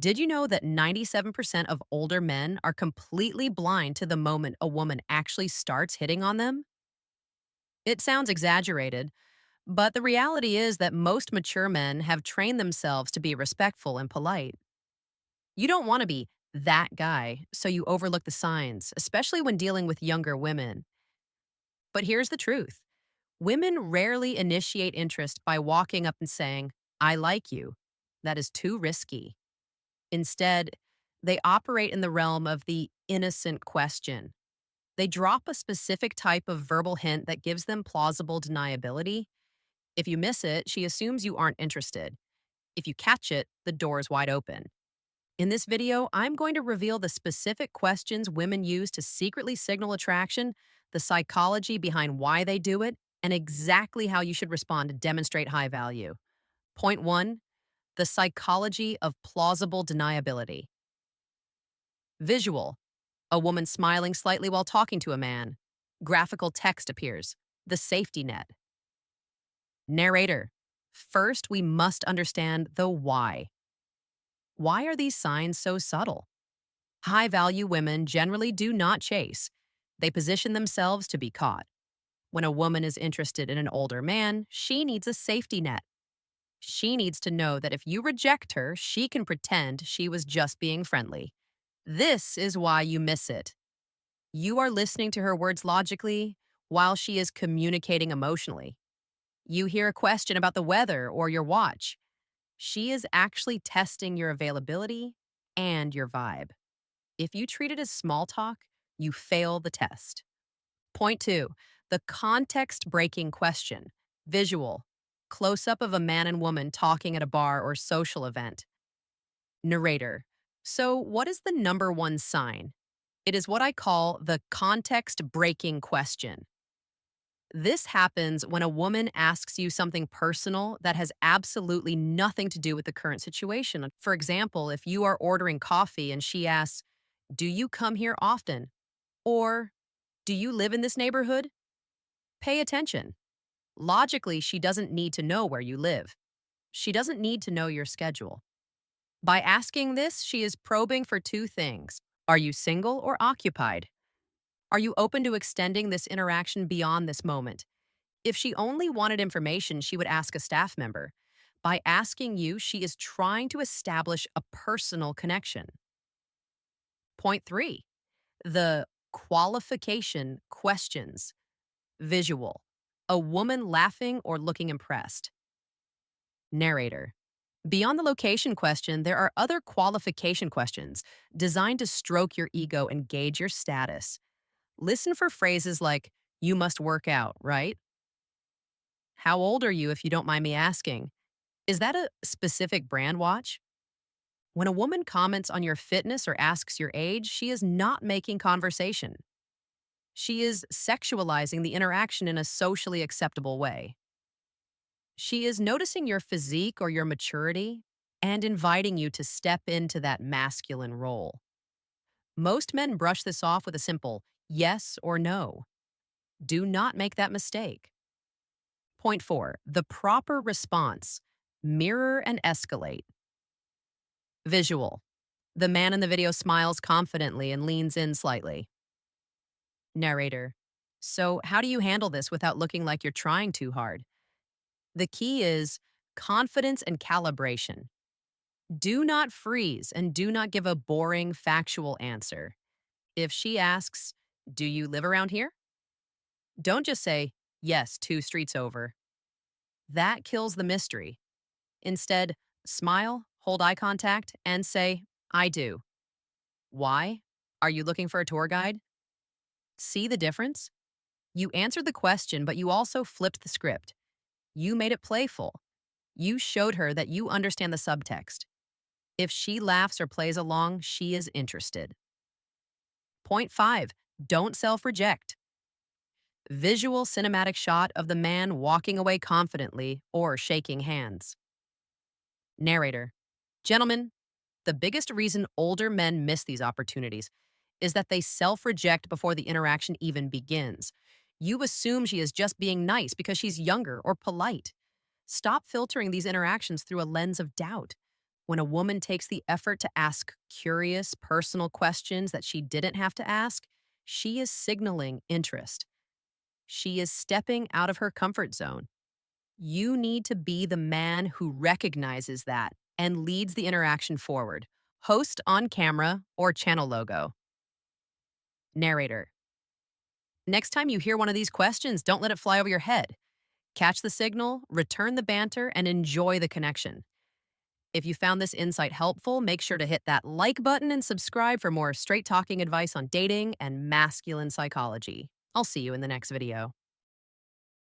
Did you know that 97% of older men are completely blind to the moment a woman actually starts hitting on them? It sounds exaggerated, but the reality is that most mature men have trained themselves to be respectful and polite. You don't want to be that guy, so you overlook the signs, especially when dealing with younger women. But here's the truth: women rarely initiate interest by walking up and saying, "I like you." That is too risky. Instead, they operate in the realm of the innocent question. They drop a specific type of verbal hint that gives them plausible deniability. If you miss it, she assumes you aren't interested. If you catch it, the door is wide open. In this video, I'm going to reveal the specific questions women use to secretly signal attraction, the psychology behind why they do it, and exactly how you should respond to demonstrate high value. Point one: the psychology of plausible deniability. Visual: a woman smiling slightly while talking to a man. Graphical text appears. The safety net. Narrator: first, we must understand the why. Why are these signs so subtle? High value women generally do not chase, they position themselves to be caught. When a woman is interested in an older man, she needs a safety net. She needs to know that if you reject her, she can pretend she was just being friendly. This is why you miss it. You are listening to her words logically while she is communicating emotionally. You hear a question about the weather or your watch. She is actually testing your availability and your vibe. If you treat it as small talk, you fail the test. Point two: the context breaking question. Visual: close up of a man and woman talking at a bar or social event. Narrator: so, what is the number one sign? It is what I call the context breaking question. This happens when a woman asks you something personal that has absolutely nothing to do with the current situation. For example, if you are ordering coffee and she asks, "Do you come here often?" Or, "Do you live in this neighborhood?" Pay attention. Logically, she doesn't need to know where you live. She doesn't need to know your schedule. By asking this, she is probing for two things. Are you single or occupied? Are you open to extending this interaction beyond this moment? If she only wanted information, she would ask a staff member. By asking you, she is trying to establish a personal connection. Point three: the qualification questions. Visual: a woman laughing or looking impressed. Narrator: beyond the location question, there are other qualification questions designed to stroke your ego and gauge your status. Listen for phrases like, "You must work out, right?" "How old are you, if you don't mind me asking?" "Is that a specific brand watch?" When a woman comments on your fitness or asks your age, she is not making conversation. She is sexualizing the interaction in a socially acceptable way. She is noticing your physique or your maturity and inviting you to step into that masculine role. Most men brush this off with a simple yes or no. Do not make that mistake. Point four: the proper response. Mirror and escalate. Visual: the man in the video smiles confidently and leans in slightly. Narrator: so, how do you handle this without looking like you're trying too hard? The key is confidence and calibration. Do not freeze and do not give a boring, factual answer. If she asks, "Do you live around here?" don't just say, "Yes, 2 streets over." That kills the mystery. Instead, smile, hold eye contact, and say, "I do." Why? Are you looking for a tour guide? See the difference? You answered the question, but you also flipped the script. You made it playful. You showed her that you understand the subtext. If she laughs or plays along, she is interested. Point five: don't self reject. Visual cinematic shot of the man walking away confidently or shaking hands. Narrator: gentlemen, the biggest reason older men miss these opportunities is that they self reject before the interaction even begins. You assume she is just being nice because she's younger or polite. Stop filtering these interactions through a lens of doubt. When a woman takes the effort to ask curious, personal questions that she didn't have to ask, she is signaling interest. She is stepping out of her comfort zone. You need to be the man who recognizes that and leads the interaction forward. Host on camera or channel logo. Narrator. Next time you hear one of these questions, don't let it fly over your head. Catch the signal, return the banter, and enjoy the connection. If you found this insight helpful, make sure to hit that like button and subscribe for more straight talking advice on dating and masculine psychology. I'll see you in the next video.